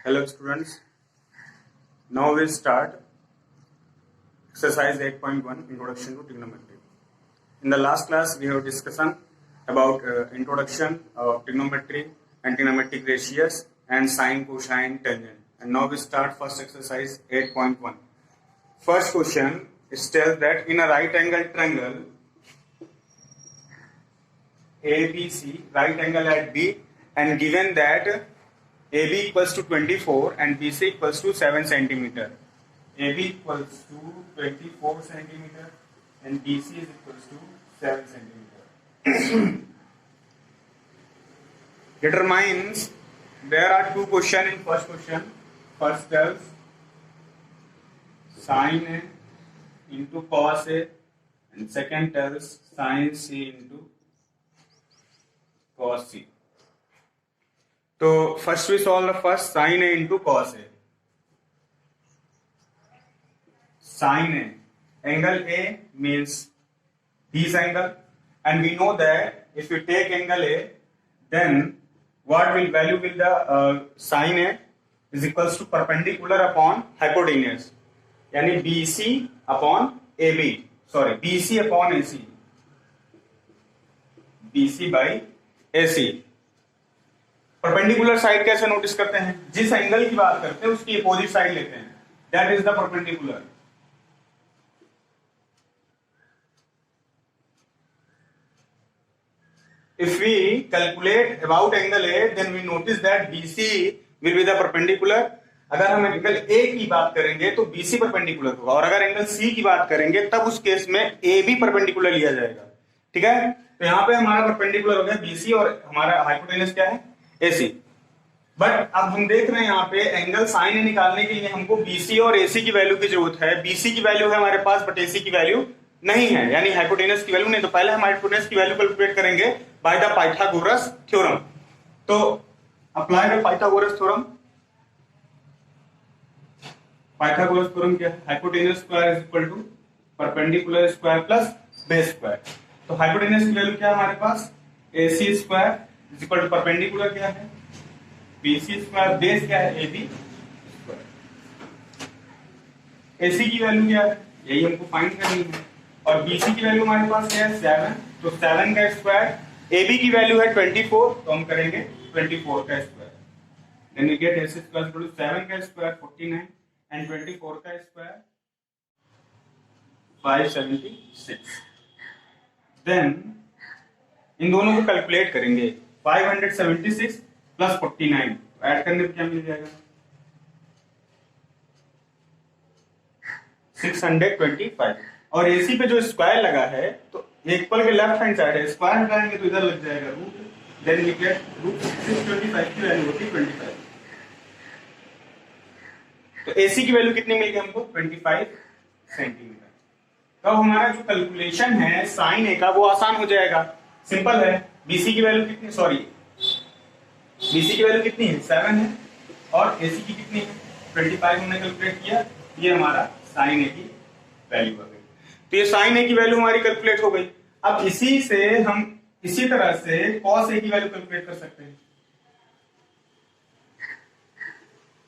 Hello students, now we start exercise 8.1 Introduction to Trigonometry. In the last class we have discussion about introduction of trigonometry and trigonometric ratios and sine, cosine, tangent. And now we start first exercise 8.1. First question is tells that in a right angle triangle ABC, right angle at B, and given that AB equals to 24 and BC equals to 7 centimeter. AB equals to 24 centimeter and BC is equals to 7 centimeter. Determines, there are two questions in first question. First tells sin A into cos A and second tells sin C into cos C. So first we solve the first sin A into cos A. Sin A, angle A means this angle, and we know that if you take angle A, then what will value will the sin A is equals to perpendicular upon hypotenuse, यानी BC upon AB, sorry BC upon AC, BC by AC. Perpendicular side कैसे notice करते हैं? जिस angle की बात करते हैं उसकी अपोजिट साइड लेते हैं, that is the perpendicular. If we calculate about angle A, then we notice that BC will be the perpendicular. अगर हम एंगल A की बात करेंगे तो BC परपेंडिकुलर होगा, और अगर एंगल C की बात करेंगे तब उस केस में AB परपेंडिकुलर लिया जाएगा. ठीक है, तो यहाँ पे हमारा परपेंडिकुलर हो गया BC और हमारा हाइपोटेनस क्या है? AC. बट अब हम देख रहे हैं यहाँ पे एंगल साइन ए निकालने के लिए हमको BC और AC की वैल्यू की जरूरत है. BC की वैल्यू है हमारे पास बट AC की वैल्यू नहीं है, यानी हाइपोटेनस की वैल्यू नहीं. तो पहले हम हाइपोटेनस की वैल्यू कैलकुलेट करेंगे बाय द पाइथागोरस थ्योरम. तो apply the Pythagoras theorem. Pythagoras theorem क्या है? Hypotenuse square is equal to perpendicular square plus base square. तो हाइपोटेनस की वैल्यू क्या है हमारे पास? AC square is equal to perpendicular क्या है? BC स्क्वायर, बेस क्या है? AB square. AC की वैल्यू क्या है? यही हमको फाइंड करनी है. और BC की वैल्यू हमारे पास क्या है? 7. तो 7 का स्क्वायर. AB की वैल्यू है 24, तो हम करेंगे 24 का square. Then we get AC square equal to 7 का स्क्वायर 49 एंड 24 का स्क्वायर 576. देन इन दोनों को कैलकुलेट करेंगे. 576 प्लस 49 ऐड करने पे क्या मिल जाएगा? 625. और AC पे जो स्क्वायर लगा है तो इक्वल के लेफ्ट हैंड साइड है, स्क्वायर हटाएंगे तो इधर लग जाएगा root. Then we get root 625 की वैल्यू होती है 25. तो AC की वैल्यू कितनी मिल गई हमको? 25 सेंटीमीटर. तो हमारा जो कैलकुलेशन है साइन ए का वो आसान हो जाएगा, सिंपल है. BC की वैल्यू कितनी, सॉरी BC की वैल्यू कितनी है? 7 है. और AC की कितनी है? 25 हमने कैलकुलेट किया. ये हमारा साइन ए की वैल्यू आ गई. तो ये साइन ए की वैल्यू हमारी कैलकुलेट हो गई. अब इसी से हम इसी तरह से कॉस ए की वैल्यू कैलकुलेट कर सकते हैं.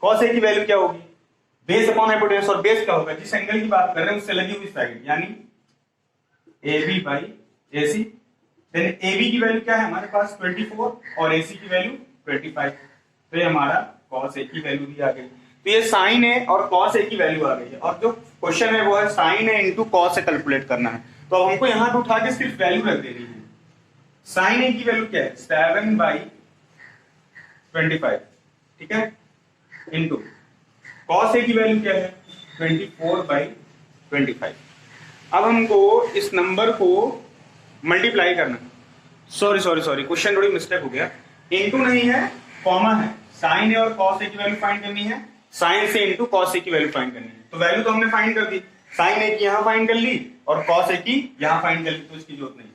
कॉस ए की वैल्यू क्या होगी? Base upon hypotenuse. और बेस क्या होगा? जिस एंगल की बात कर रहे हैं उससे लगी हुई साइड, यानी AB by AC. Then AB की वैल्यू क्या है हमारे पास? 24 और AC की वैल्यू 25. तो ये हमारा cos A की वैल्यू भी आ गई. तो ये sin A और cos A की वैल्यू आ गई है. और जो क्वेश्चन है वो है sin A into cos A calculate करना है. तो अब हमको यहाँ पे उठा के सिर्फ वैल्यू रख देनी है. sin A की वैल्यू क्या है? 7 बाई 25. ठीक है, इंटू cos A की वैल्यू क्या है? 24 बाई 25. अब हमको इस नंबर को मल्टीप्लाई करना. सॉरी क्वेश्चन थोड़ी मिस्टेक हो गया. इनटू नहीं है, कॉमा है. साइन ए और कॉस ए की वैल्यू फाइंड करनी है, साइन से इनटू कॉस ए की वैल्यू फाइंड करनी है. तो वैल्यू तो हमने फाइंड कर दी. साइन ए की यहां फाइंड कर ली और कॉस ए की यहां फाइंड कर ली, तो इसकी जरूरत नहीं.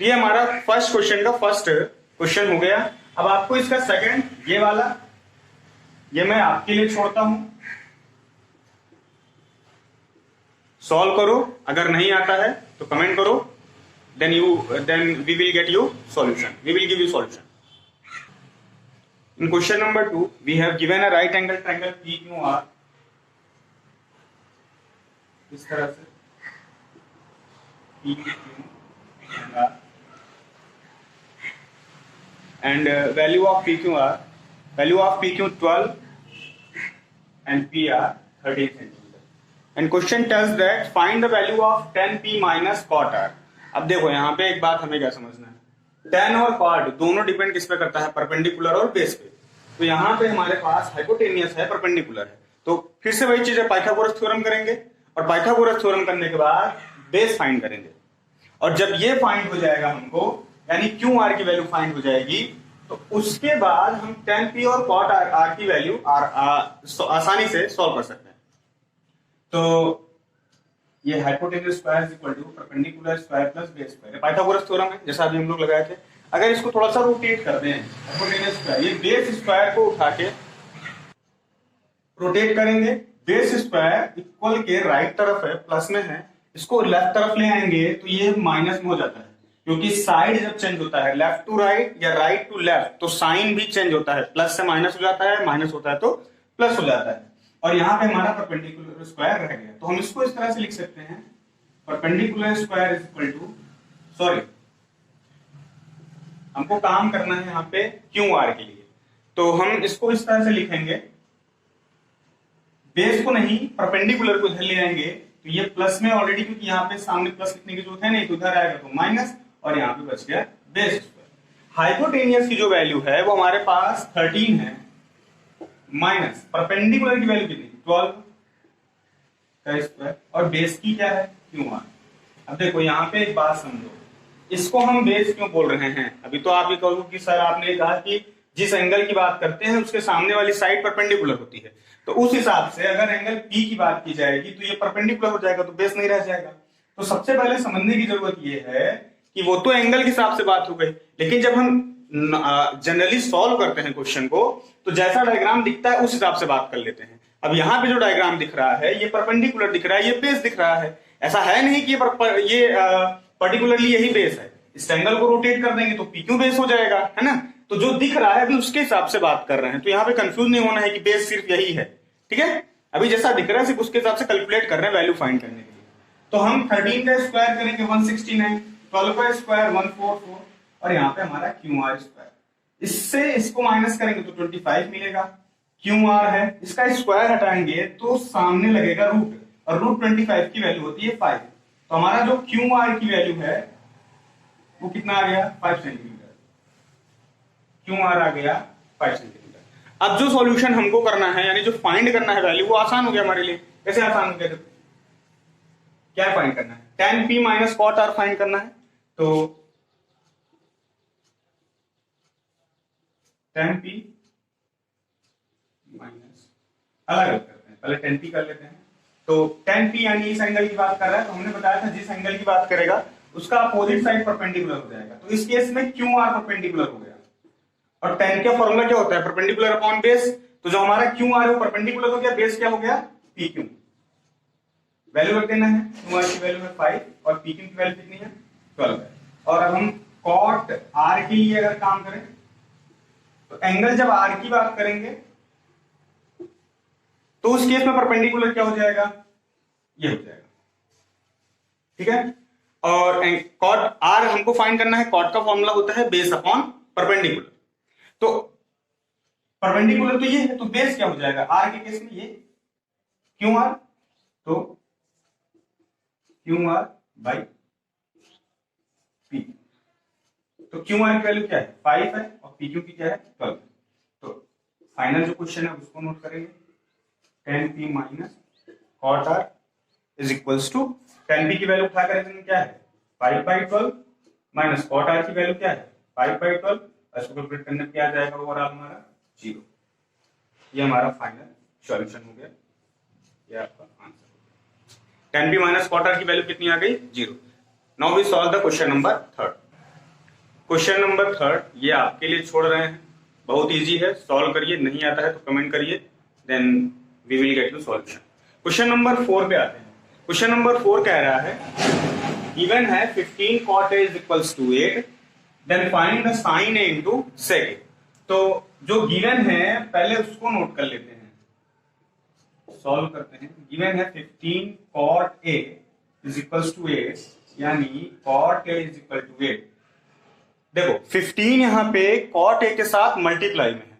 तो ये हमारा फर्स्ट क्वेश्चन का फर्स्ट क्वेश्चन हो गया. अब आपको इसका सेकंड, ये वाला, ये मैं आपके लिए छोड़ता हूं. सॉल्व करो. अगर नहीं आता है तो कमेंट करो. then we will get you solution, we will give you solution. In question number 2, we have given a right angle triangle PQR इस तरह से PQR and value of PQR 12 and PR 13 centimeter. And question tells that find the value of tan P minus cot R. अब देखो यहाँ पे एक बात हमें क्या समझना है, tan और cot दोनों डिपेंड किस पे करता है, परपेंडिकुलर और बेस पे। तो यहाँ पे हमारे पास हाइपोटेनियस है, परपेंडिकुलर है, तो फिर से वही चीज है, पाइथागोरस थ्योरम करेंगे और पाइथागोरस थ्योरम करने के बाद बेस फाइंड करेंगे। और जब ये फाइंड हो जाएगा हमको, यानी क्यू आर की वैल्यू फाइंड हो जाएगी, तो उसके बाद हम tan P और cot R की वैल्यू आसानी से सॉल्व कर सकते हैं। तो ये hypotenuse square is equal to perpendicular square plus base square, Pythagoras theorem है जैसा अभी हम लोग लगाए थे। अगर इसको थोड़ा सा रोटेट कर दें, हाइपोटेन्यूज स्क्वायर, ये बेस स्क्वायर को उठा के रोटेट करेंगे, बेस स्क्वायर इक्वल के राइट तरफ है, प्लस में है, इसको लेफ्ट तरफ ले आएंगे तो ये माइनस में हो जाता है, क्योंकि साइड जब चेंज होता है लेफ्ट टू राइट या राइट टू लेफ्ट तो साइन भी चेंज होता है, प्लस से माइनस हो जाता है, माइनस होता है तो प्लस हो जाता है। और यहाँ पे हमारा परपेंडिकुलर स्क्वायर रह गया, तो हम इसको इस तरह से लिख सकते हैं, perpendicular square is equal to, sorry हमको काम करना है यहाँ पे क्यू आर के लिए, तो हम इसको इस तरह से लिखेंगे, बेस को नहीं परपेंडिकुलर को इधर ले आएंगे, तो ये प्लस में ऑलरेडी, क्योंकि यहाँ पे सामने प्लस लिखने की जरूरत है नहीं, तो उधर आएगा तो माइनस, और यहाँ पे बच गया बेस स्क्वायर। हाइपोटेनियस की जो वैल्यू है वो हमारे पास 13 है, माइनस परपेंडिकुलर की वैल्यू कितनी 12 का स्क्वायर, और बेस की क्या है क्यू आर। अब देखो यहाँ पे एक बात समझो, इसको हम बेस क्यों बोल रहे हैं। अभी तो आप ये कहोगे कि सर आपने कहा कि जिस एंगल की बात करते हैं उसके सामने वाली साइड परपेंडिकुलर होती है, तो उस हिसाब से अगर एंगल P की बात की जाएगी तो ये परपेंडिकुलर हो जाएगा, तो बेस नहीं रह जाएगा। तो सबसे पहले समझने की जरूरत ये है कि वो तो एंगल के हिसाब से बात हो गई, लेकिन जब हम जनरली सॉल्व करते हैं क्वेश्चन को, तो जैसा डायग्राम दिखता है उस हिसाब से बात कर लेते हैं। अब यहाँ पे जो डायग्राम दिख रहा है ये परपेंडिकुलर दिख रहा है, ये बेस दिख रहा है, ऐसा है नहीं कि ये पर्टिकुलरली यही बेस है। इस एंगल को रोटेट कर देंगे तो पी क्यू बेस हो जाएगा, है ना। तो जो दिख रहा है अभी उसके हिसाब से बात कर रहे हैं, तो यहाँ पे कंफ्यूज नहीं होना है कि बेस सिर्फ यही है, ठीक है। अभी जैसा दिख रहा है सिर्फ उसके हिसाब से कैलकुलेट कर रहे हैं वैल्यू फाइंड करने के लिए। तो हम 13 का स्क्वायर करेंगे 169, 12 का स्क्वायर 144, और यहाँ पे हमारा क्यू आर स्क्वायर, इससे इसको माइनस करेंगे तो 25 मिलेगा। क्यू आर है, इसका स्क्वायर हटाएंगे तो सामने लगेगा रूट, और रूट 25 की वैल्यू होती है 5। तो हमारा जो क्यू आर की वैल्यू है वो कितना आ गया 5 सेंटीमीटर। क्यू आर आ गया 5 सेंटीमीटर। अब जो सॉल्यूशन हमको करना है, यानी जो फाइंड करना है वैल्यू, वो आसान हो गया हमारे लिए। कैसे आसान हो गया, क्या फाइंड करना है, tan P minus cot R find करना है। तो tan P माइनस, अलग अलग करते हैं, पहले tan P कर लेते हैं। तो tan P यानी इस एंगल की बात कर रहा है, तो हमने बताया था जिस एंगल की बात करेगा उसका अपोजिट साइड परपेंडिकुलर हो जाएगा, तो इस केस में क्यू आर परपेंडिकुलर हो गया। और tan का फॉर्मूला क्या होता है, परपेंडिकुलर अपॉन बेस। तो जो हमारा क्यू आर है वो परपेंडिकुलर हो गया, बेस क्या हो गया पी क्यू। वैल्यू रख देना है, क्यू आर की वैल्यू है 5 और पी क्यू की वैल्यू कितनी है 12 है। और अब हम कॉट आर के लिए अगर काम करें, तो एंगल जब आर की बात करेंगे तो उस केस में परपेंडिकुलर क्या हो जाएगा, ये हो जाएगा, ठीक है। और कॉट आर हमको फाइंड करना है, कॉट का फॉर्मूला होता है बेस अपॉन परपेंडिकुलर। तो परपेंडिकुलर तो ये है, तो बेस क्या हो जाएगा आर के केस में ये क्यू आर, तो क्यू आर बाई पी। तो क्यू आर की वैल्यू क्या है 5 है और पी क्यू की क्या है 12। तो फाइनल जो क्वेश्चन है उसको नोट करेंगे, tan P minus cot R is equals to, tan P की वैल्यू उठा करेंगे क्या है 5/12 माइनस cot R की वैल्यू क्या है 5/12, इसको कैलकुलेट करने पे क्या आ जाएगा ओवरऑल हमारा 0। ये हमारा फाइनल सॉल्यूशन हो गया, ये आपका आंसर हो गया। tan P minus cot R की वैल्यू कितनी आ गई 0। Now we solve the question number 3। Question number 3 ये आपके लिए छोड़ रहे हैं, बहुत इजी है, सॉल्व करिए, नहीं आता है तो कमेंट करिए, then we will get to solution. Question number 4 पे आते हैं। क्वेश्चन नंबर 4 कह रहा है गिवन है 15 cot A is equals to 8, then find the sin A into sec A। तो जो गिवन है पहले उसको नोट कर लेते हैं, सॉल्व करते हैं। गिवन है 15 cot A is equal to 8, यानी cot A is equal to 8। देखो 15 यहाँ पे cot A के साथ मल्टीप्लाई में है,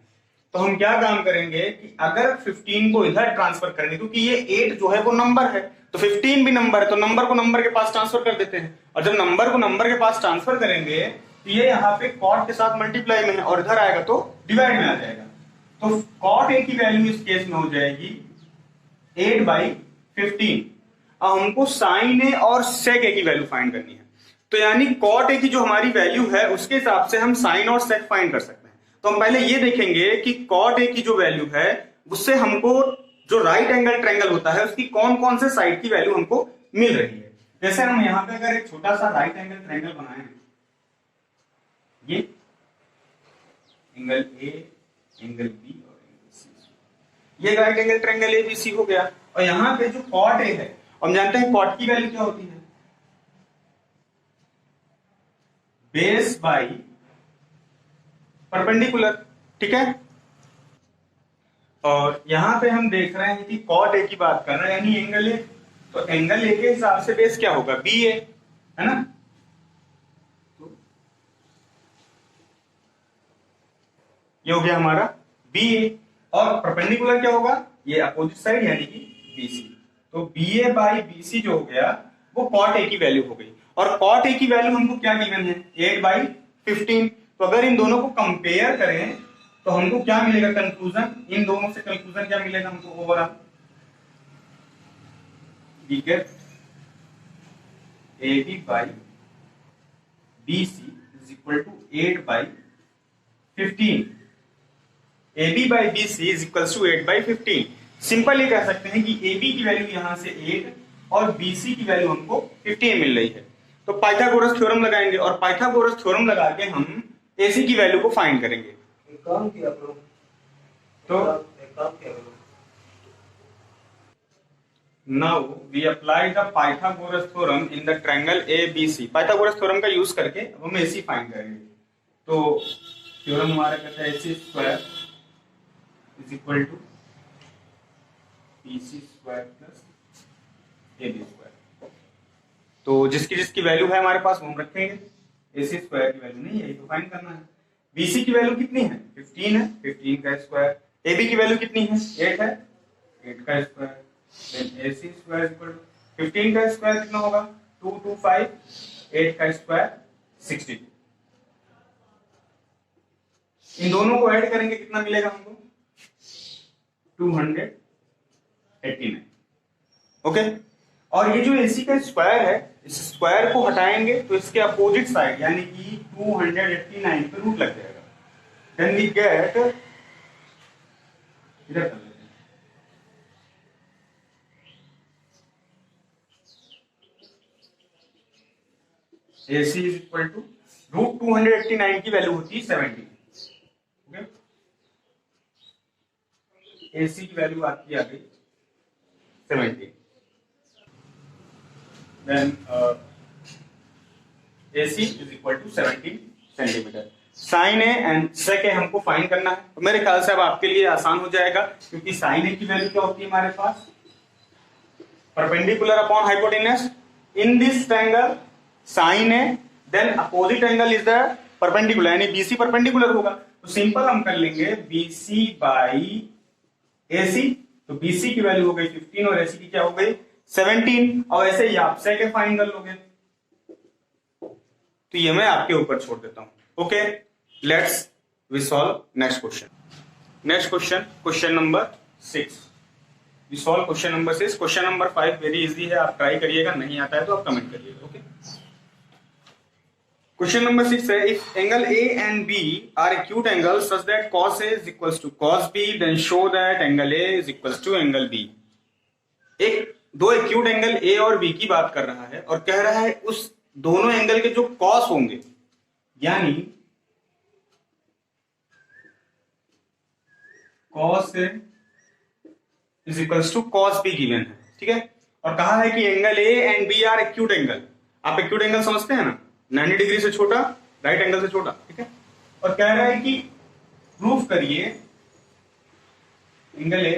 तो हम क्या काम करेंगे कि अगर 15 को इधर ट्रांसफर करेंगे, क्योंकि ये 8 जो है वो नंबर है, तो 15 भी नंबर है, तो नंबर को नंबर के पास ट्रांसफर कर देते हैं। और जब नंबर को नंबर के पास ट्रांसफर करेंगे तो ये यहाँ पे cot के साथ मल्टीप्लाई में है और इधर आएगा तो डिवाइड में आ जाएगा। तो cot A की वैल्यू इस केस में हो जाएगी 8/15। अब हमको sin A और sec A की वैल्यू फाइंड करनी है, तो यानी cot A की जो हमारी वैल्यू है उसके हिसाब से हम sin और sec फाइंड कर सकते हैं। तो हम पहले ये देखेंगे कि cot A की जो वैल्यू है उससे हमको जो राइट एंगल ट्रायंगल होता है उसकी कौन कौन से साइड की वैल्यू हमको मिल रही है। जैसे हम यहाँ पे अगर एक छोटा सा राइट एंगल ट्रायंगल बनाए हैं, ये एंगल ए, एंगल बी और एंगल सी, ये राइट एंगल ट्रायंगल एबीसी हो गया। और यहाँ पे जो cot A है, हम जानते हैं cot की वैल्यू क्या होती है, बेस बाई परपेंडिकुलर, ठीक है। और यहां पे हम देख रहे हैं कि cot A की बात कर रहे हैं, यानी एंगल ए, तो एंगल ए के हिसाब से बेस क्या होगा, बी ए, है ना। तो ये हो गया हमारा बी ए, और परपेंडिकुलर क्या होगा, ये अपोजिट साइड यानी कि बीसी। तो B A by B C जो हो गया वो cot A की वैल्यू हो गई। और cot A की वैल्यू हमको क्या गिवन है, 8/15। तो अगर इन दोनों को कंपेयर करें तो हमको क्या मिलेगा कंक्लूजन, इन दोनों से कंक्लूजन क्या मिलेगा हमको, overall we get AB by BC is equal to 8/15। AB by BC is equal to 8/15। Simple ये कह सकते हैं कि AB की वैल्यू यहां से 8 और BC की वैल्यू हमको 15 मिल रही है। तो पाइथागोरस थ्योरम लगाएंगे और पाइथागोरस थ्योरम लगा के हम AC की वैल्यू को फाइंड करेंगे। काम किया करो, तो एक काम किया करो। Now we apply the Pythagoras theorem in the triangle ABC। Pythagoras theorem का यूज करके अब हम AC फाइंड करेंगे। तो थ्योरम हमारा कहता है AC square is equal to BC square plus AB square. तो जिसकी जिसकी वैल्यू है हमारे पास वो हम रखेंगे, AC स्क्वायर की वैल्यू नहीं है, ये तो फाइंड करना है। BC की वैल्यू कितनी है, 15 है, 15 का स्क्वायर। AB की वैल्यू कितनी है, 8 है, 8 का square. Then AC square equal to 15 का स्क्वायर कितना होगा, 225, 8 का स्क्वायर 62। इन दोनों को ऐड करेंगे कितना मिलेगा हमको, 289। ओके। और ये जो AC का स्क्वायर है, इस स्क्वायर को हटाएंगे तो इसके अपोजिट साइड यानी कि 289 पे रूट लग जाएगा। देन वी गेट, इधर कर लेते हैं, AC is equal to root 289 की वैल्यू होती है 70। ओके, AC की वैल्यू आती है आ गई 70। Then AC is equal to 17 centimetre. Sine A and sec A हमको फाइंड करना है। तो मेरे ख्याल से अब आपके लिए आसान हो जाएगा, क्योंकि साइन ए की वैल्यू क्या होती है हमारे पास, perpendicular upon hypotenuse in this triangle sine A, then opposite angle is the perpendicular, यानी BC परपेंडिकुलर होगा। तो सिंपल हम कर लेंगे BC बाई AC। तो BC की वैल्यू हो गई 15 और AC की क्या हो गई 17। और ऐसे ही आप सेक फाइंड कर लोगे, तो ये मैं आपके ऊपर छोड़ देता हूं। Okay, let's we solve next question. Next question, question number 6। We solve question number 6। Question number 5 very easy है, आप ट्राई करिएगा, नहीं आता है तो आप कमेंट करिएगा। ओके, क्वेश्चन नंबर 6 है, if angle A and B are acute angles such that cos A is equals to cos B, then show that angle A is equals to angle B। एक दो acute angle A और B की बात कर रहा है और कह रहा है उस दोनों एंगल के जो कॉस होंगे, यानी cos A is equals to cos B given है, ठीक है। और कहा है कि angle A and B are acute angle. आप एक्यूट एंगल समझते हैं ना, 90 डिग्री से छोटा, राइट एंगल से छोटा, ठीक है। और कह रहा है कि प्रूफ करिए angle A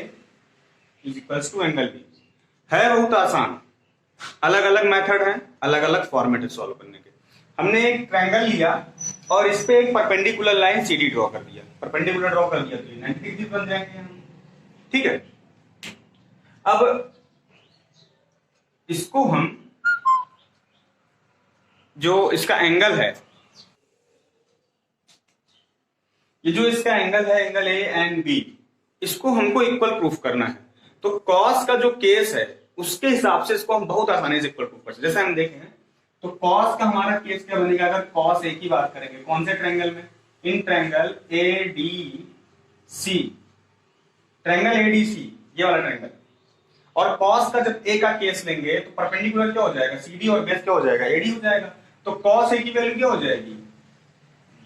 is equals to angle B. है बहुत आसान, अलग अलग मेथड है, अलग अलग फॉर्मेट है सॉल्व करने के। हमने एक ट्रायंगल लिया और इस पे एक परपेंडिकुलर लाइन सीडी ड्रॉ कर दिया, परपेंडिकुलर ड्रॉ कर दिया तो ये 90 डिग्री बन जाएंगे हम। ठीक है, अब इसको हम जो इसका एंगल है, ये जो इसका एंगल है एंगल ए एंड बी, इसको हमको इक्वल प्रूफ करना है। तो कॉस का जो केस है उसके हिसाब से इसको हम बहुत आसानी से इक्वल प्रूफ कर सकते हैं। जैसे हम देखें तो कॉस का हमारा केस क्या बनेगा, अगर कॉस ए की बात करेंगे कौन से ट्रायंगल में, in triangle A D C, triangle A D C ये वाला ट्रायंगल। और कॉस का जब ए का केस लेंगे तो परपेंडिकुलर क्या हो जाएगा, सीडी और बेस क्या हो जाएगा, एडी हो जाएगा। तो कॉस ए की वैल्यू क्या हो जाएगी,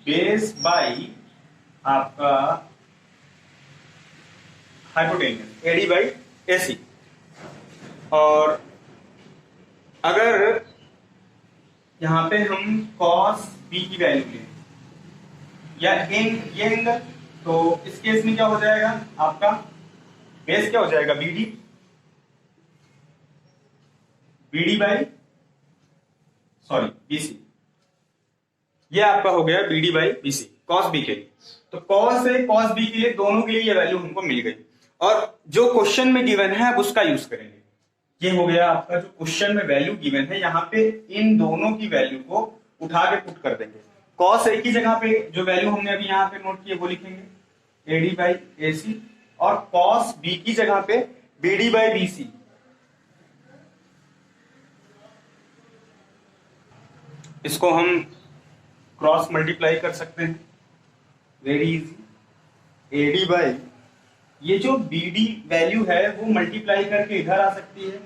बेस बाई आपका हाइपोटेन्यूज एडी बाई एसी। और अगर यहां पे हम कॉस बी की वैल्यू लें या ये एंगल, तो इस केस में क्या हो जाएगा आपका बेस क्या हो जाएगा, BD, BD by sorry BC. ये आपका हो गया BD by BC cos B के लिए। तो कॉस ए कॉस बी के लिए दोनों के लिए ये वैल्यू हमको मिल गई और जो क्वेश्चन में गिवन है अब उसका यूज करेंगे। ये हो गया आपका जो क्वेश्चन में वैल्यू गिवन है, यहाँ पे इन दोनों की वैल्यू को उठा के पुट कर देंगे। कॉस ए की जगह पे जो वैल्यू हमने अभी यहाँ पे नोट की है वो लिखेंगे एडी बाई एसी, और कॉस बी की जगह पे बीडी बाई बीसी। इसको हम क्रॉस मल्टीप्लाई कर सकते हैं, वेरी इजी। एडी बाई ये जो बीडी वैल्यू है वो मल्टीप्लाई करके इधर आ सकती है,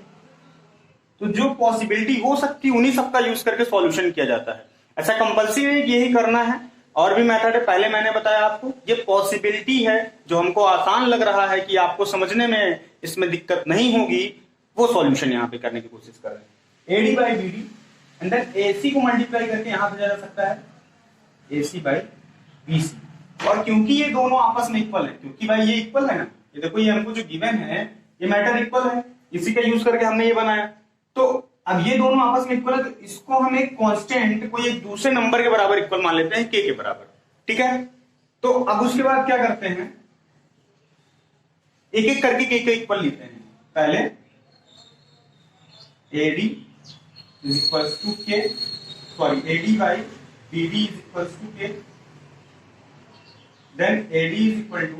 तो जो पॉसिबिलिटी हो सकती है उन्हीं सबका यूज करके सॉल्यूशन किया जाता है। ऐसा कंपल्सरी यही करना है, और भी मेथड है, पहले मैंने बताया आपको। ये पॉसिबिलिटी है जो हमको आसान लग रहा है कि आपको समझने में इसमें दिक्कत नहीं होगी, वो सॉल्यूशन यहाँ पे करने की कोशिश कर रहे हैं। AD by BD and then AC को मल्टीप्लाई करके यहां भेजा जा सकता है एसी बाई बीसी। और क्योंकि ये दोनों आपस में इक्वल है, क्योंकि भाई ये इक्वल है ना, ये देखो ये हमको जो गिवन है ये मैटर इक्वल है, इसी का यूज करके हमने ये बनाया। तो अब ये दोनों आपस में इक्वल है, तो इसको हम एक कांस्टेंट कोई एक दूसरे नंबर के बराबर इक्वल मान लेते हैं, के बराबर। ठीक है, तो अब उसके बाद क्या करते हैं, एक एक करके के इक्वल लेते हैं। पहले AD is equal to K, sorry AD by BD is equal to K, then AD is equal to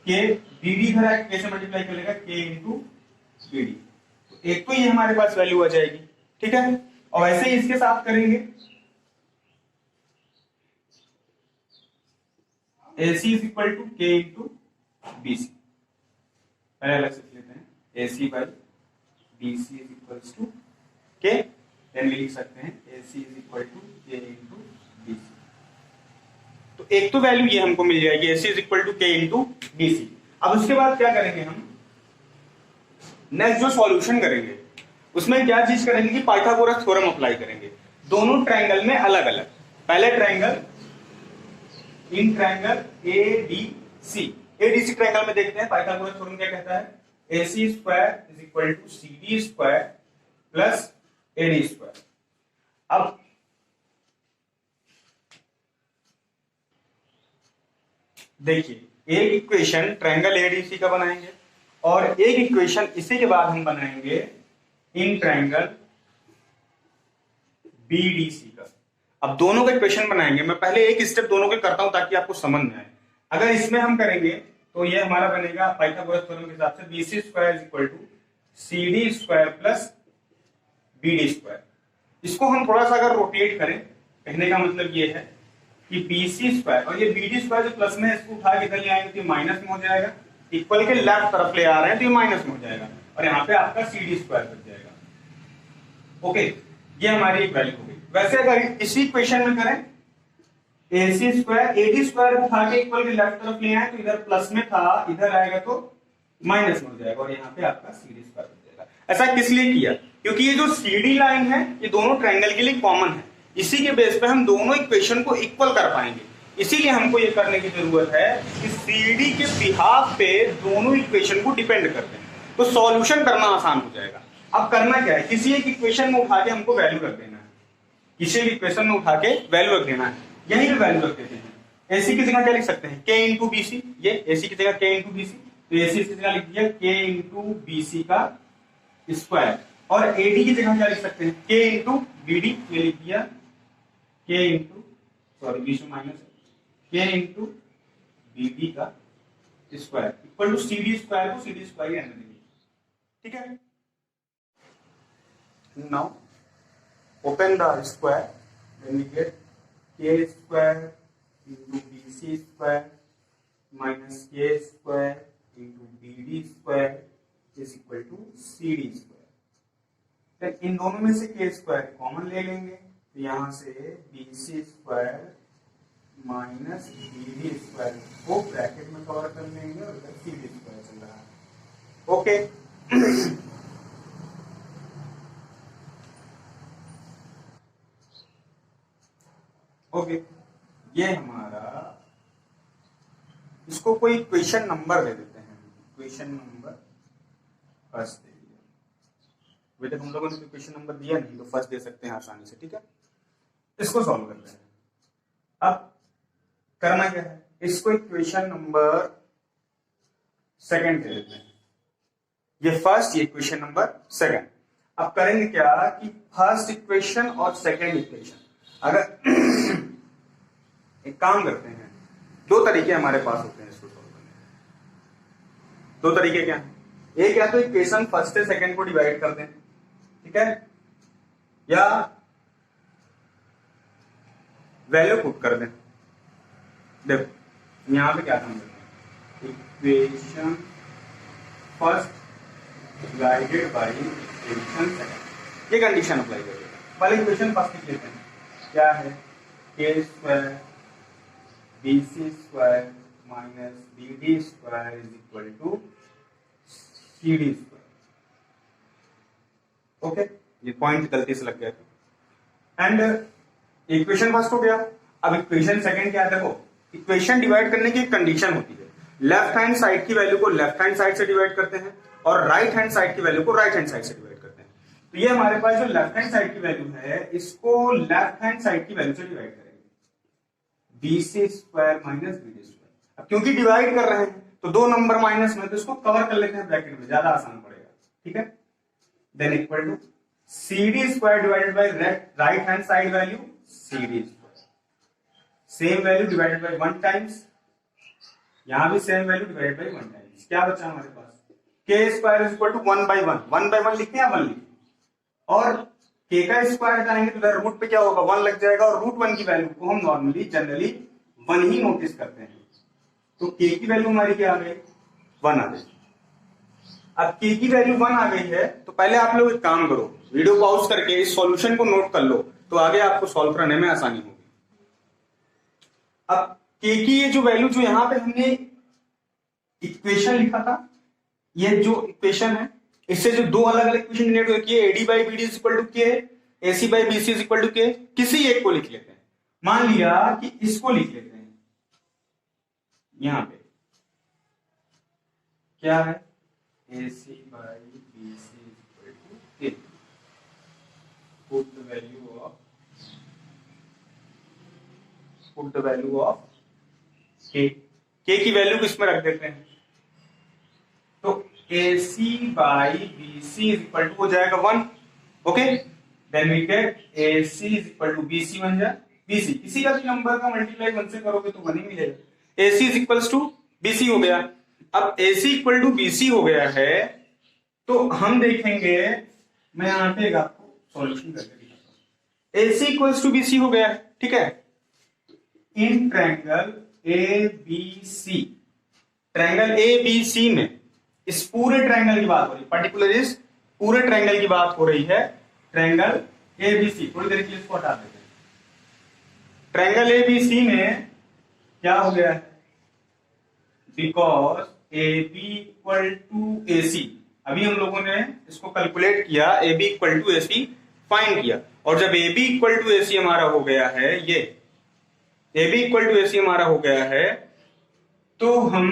K, BD इधर के से मल्टीप्लाई कर लेगा के इंटू बीडी। तो एक तो ये हमारे पास वैल्यू आ जाएगी। ठीक है, और वैसे ही इसके साथ करेंगे AC is equal to K into BC. पहले अलग से लेते हैं, AC by BC is equal to K, then लिख सकते हैं AC is equal to K into BC. तो एक तो वैल्यू ये हमको मिल जाएगी AC is equal to K into BC. अब उसके बाद क्या करेंगे हम, नेक्स्ट जो सॉल्यूशन करेंगे उसमें क्या चीज करेंगे कि पाइथागोरस थ्योरम अप्लाई करेंगे दोनों ट्रायंगल में अलग अलग। पहले triangle in triangle ADC, ADC triangle में देखते हैं पाइथागोरस थ्योरम क्या कहता है, AC square is equal to CD square plus AD square. अब देखिए एक इक्वेशन ट्रायंगल ADC का बनाएंगे और एक इक्वेशन इसी के बाद हम बनाएंगे इन ट्रायंगल BDC का। अब दोनों का इक्वेशन बनाएंगे, मैं पहले एक स्टेप दोनों के करता हूं ताकि आपको समझ में आए। अगर इसमें हम करेंगे तो ये हमारा बनेगा पाइथागोरस थ्योरम के हिसाब से BC square is equal to CD square plus BD square. इसको हम थोड़ा सा अगर रोटेट करें, कहने का मतलब ये है कि BC स्क्वायर और ये BD स्क्वायर जो प्लस में है इसको उठा के इधर ले आएंगे तो ये माइनस में हो जाएगा, इक्वल के लेफ्ट तरफ ले आ रहे हैं तो ये माइनस में हो जाएगा, और यहाँ पे आपका CD स्क्वायर बच जाएगा। ओके, ये हमारी एक वैल्यू हो गई। वैसे अगर इसी इक्वेशन में करें AC स्क्वायर AD स्क्वायर उठा के इक्वल के लेफ्ट तरफ ले आए तो इधर प्लस में था, इधर आएगा तो माइनस में हो जाएगा, और यहाँ पे आपका CD स्क्वायर बच जाएगा। ऐसा किस लिए किया, क्योंकि ये जो CD लाइन है ये दोनों ट्रायंगल के लिए कॉमन है, इसी के बेस पे हम दोनों इक्वेशन को इक्वल कर पाएंगे। इसीलिए हमको ये करने की जरूरत है कि CD के बिहाफ पे दोनों इक्वेशन को डिपेंड करते हैं, तो सॉल्यूशन करना आसान हो जाएगा। अब करना क्या है, किसी एक इक्वेशन में उठा के हमको वैल्यू रख देना है, किसी एक इक्वेशन में उठा के वैल्यू रख देना है, यहीं पे वैल्यू रख देते हैं। AC की जगह क्या लिख सकते हैं, K इंटू BC, ये AC की जगह K इंटू BC, तो AC की जगह लिख दिया K इंटू BC का स्क्वायर, और AD की जगह क्या लिख सकते हैं, K इंटू BD, ये लिख दिया K इंटू, सॉरी बीच में माइनस है, K इंटू BD का square equal to CD square को CD स्क्वायर ही रहने देंगे, ठीक है। Now open the square, then we get K square into BC square minus K square into BD square is equal to CD square। then इन दोनों में से K square common ले लेंगे, तो यहाँ से BC square minus BD square को bracket में कवर कर लेंगे और इधर CD square चल रहा है, ओके। ओके, ये हमारा, इसको कोई इक्वेशन नंबर दे देते हैं, इक्वेशन नंबर फर्स्ट दे दिया, बेटे हम लोगों ने इक्वेशन नंबर दिया नहीं तो फर्स्ट दे सकते हैं आसानी से, ठीक है। इसको सॉल्व करते हैं। अब करना क्या है, इसको इक्वेशन नंबर सेकंड दे देते हैं, ये फर्स्ट, ये इक्वेशन नंबर सेकंड। अब करेंगे क्या कि फर्स्ट इक्वेशन और सेकंड इक्वेशन, अगर एक काम करते हैं, दो तरीके हमारे पास होते हैं इसको सॉल्व करने के। दो तरीके क्या हैं, एक या तो इक्वेशन फर्स्ट से सेकंड को डिवाइड कर दें, ठीक है, या वैल्यू पुट कर दें। देखो यहां पे क्या काम करते हैं, equation first divided by equation second, ये कंडीशन अप्लाई कर देते हैं। पहले इक्वेशन फर्स्ट लिख लेते हैं, क्या है, K square BC square minus BD square is equal to CD square, okay, ये पॉइंट गलती से लग गया था। एंड इक्वेशन फर्स्ट हो गया, अब इक्वेशन सेकंड क्या है, देखो इक्वेशन डिवाइड करने की एक कंडीशन होती है, लेफ्ट हैंड साइड की वैल्यू को लेफ्ट हैंड साइड से डिवाइड करते हैं और राइट हैंड साइड की वैल्यू को राइट हैंड साइड से डिवाइड करते हैं। तो ये हमारे पास जो लेफ्ट हैंड साइड की वैल्यू है, इसको लेफ्ट हैंड साइड की वैल्यू से डिवाइड करेंगे, BC square minus BD square. अब क्योंकि डिवाइड कर रहे हैं तो दो नंबर माइनस में, तो इसको कवर कर लेते हैं ब्रैकेट में, ज्यादा आसान पड़ेगा, ठीक है। Then equal to CD square divided by right hand side value CD square, same value divided by 1 times, यहां भी same value divided by 1 times, क्या बचा हमारे पास, K square is equal to 1 by 1, 1 by 1 लिखते हैं, 1 लिखते, और K का स्क्वायर हटाएंगे तो इधर रूट पे क्या होगा, 1 लग जाएगा, और रूट 1 की वैल्यू को हम नॉर्मली जनरली 1 ही नोटिस करते हैं, तो K की वैल्यू हमारी क्या आ गई, 1 आ गई। अब K की वैल्यू 1 आ गई है, तो पहले आप लोग एक काम करो, वीडियो पॉज करके इस सॉल्यूशन को नोट कर लो, तो आगे आपको सॉल्व करने में आसानी होगी। अब K की ये जो वैल्यू, जो यहां पे हमने इक्वेशन लिखा था, ये जो इक्वेशन है, इससे जो दो अलग अलग इक्वेशन जनरेट हुई है, AD by BD is equal to K, AC by BC is equal to K, किसी एक को लिख लेते हैं। मान लिया कि इसको लिख लेते हैं, यहां पे क्या है, AC by BC is equal to K, put the value of K, K की वैल्यू को इसमें रख देते हैं, तो AC by BC is equal to हो जाएगा 1, okay. Then we get AC is equal to BC बन जाए, BC किसी का भी नंबर का मल्टीप्लाई 1 से करोगे तो 1 ही मिलेगा, AC is equal to BC हो गया। अब AC इक्वल टू BC हो गया है, तो हम देखेंगे, मैं यहां पे आपको सॉल्यूशन करके दिखाता हूं। AC इक्वल टू BC हो गया है, ठीक है। In triangle ABC, triangle ABC में, इस पूरे ट्रायंगल की बात हो रही है, पर्टिकुलर इस पूरे ट्रायंगल की बात हो रही है, ट्रायंगल ABC, थोड़ी देर के लिए इसको हटा देते हैं। ट्रायंगल ABC में क्या हो गया है, because AB equal to AC, अभी हम लोगों ने इसको कैलकुलेट किया, AB equal to AC find किया, और जब AB इक्वल टू AC हमारा हो गया है, ये ए बी इक्वल टू ए सी हमारा हो गया है, तो हम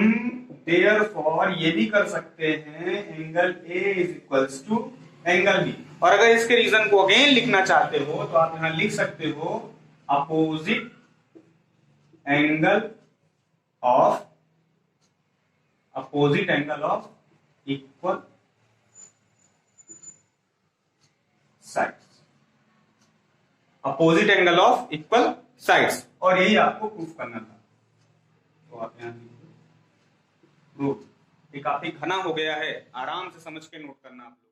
देयरफॉर ये भी कर सकते हैं angle A is equals to angle B. और अगर इसके रीजन को अगेन लिखना चाहते हो तो आप यहां लिख सकते हो opposite angle of equal sides, opposite angle of equal sides, और यही आपको प्रूफ करना था। तो आप यहां प्रूफ ये काफी घना हो गया है, आराम से समझ के नोट करना आप लोग।